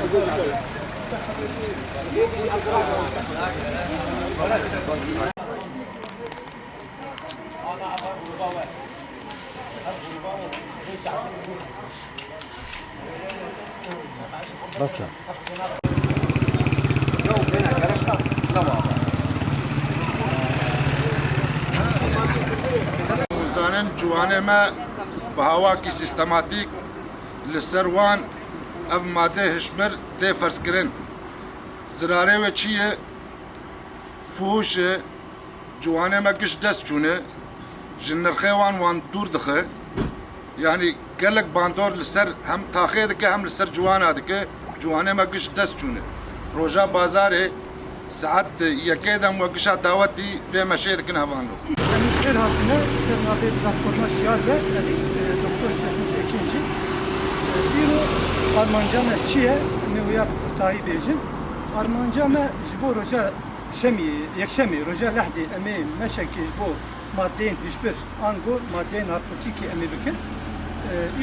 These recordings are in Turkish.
بس زانن جوانه ما بهواکی سیستماتیک لسروان اف ماده هشبر تی فرض کرن زراره و چیه فوش جوانه ما گش دست چونه جنرخه وان دور دخه يعني قال لك باندور لسر هم تاخير دكه هم لسر جوانا دكه جوانه ما قش دست چونه روجا بازاره ساعت يكيدم وقشا دعوتي في مشي دكن هوانو خير هاتنا سرنابي بلاتفورما شيار ve doktor Şehmus Ekinci Biro Armancame çiye mevuya kurtayi bejin Armancame jibo roja şemi yekşemi roja lahdi emi meşeki bu maddein hiçbir ango maddein narkotiki emi bikin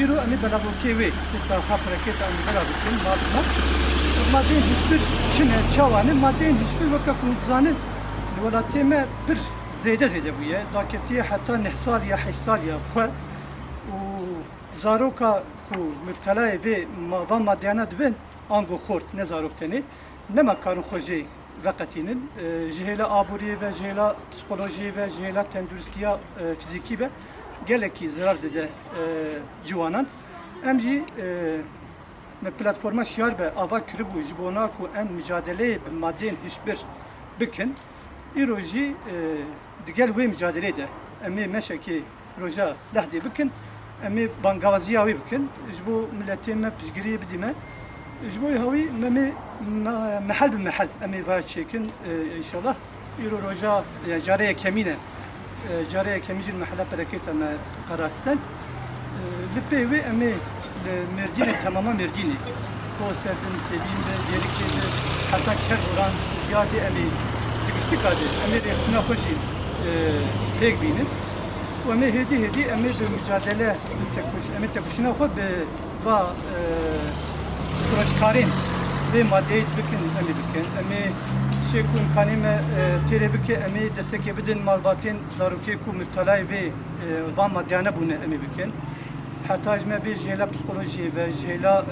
İro emi belaboki ve hatta hapreket emi belabokin maddein hiçbir çine çavanı maddein hiçbir vaka kuntzanın velateme bir زيادة bu ye daketiye hatta nehsaliye hissaliye ku u zaroka ku müptelay ve van maddiyana dibin ango khort ne zarokteni ne makarun khoji vakatinin jihela aburiye ve jihela psikoloji ve jihela tendürüstiya fiziki ve geleki zarar dede civanan emji me platforma şiar be ava külübü jibona ku em mücadele maddenin hiçbir bikin İroji digel ve mücadele de emi meşeki roja lahdi bikin emi bangavaziya ve bikin bu milletime pişgiriye bidime bu havi memi mahal bi mahal emi va çekin inşallah İro roja cariye kemine cariye kemicil mahala bereket ama karastan lipe ve emi merdine tamamen merdine o serfin sevim ve gerekli hatta ker oran yadi emi İstikade, emir esna hoşi pek binin. Ve emir hedi emir mücadele emir tekuşuna xod be va kuraşkarin ve maddeyi bikin emir bikin. Emir şekun kanime terebiki emir destek bidin malbatin zaruki ku müptelay ve va maddiyana bunu emir bikin. Hatta ecme bir jela psikoloji ve jela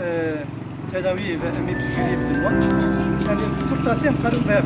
tedavi ve emir psikoloji bidin var. Yani kurtasem karın ve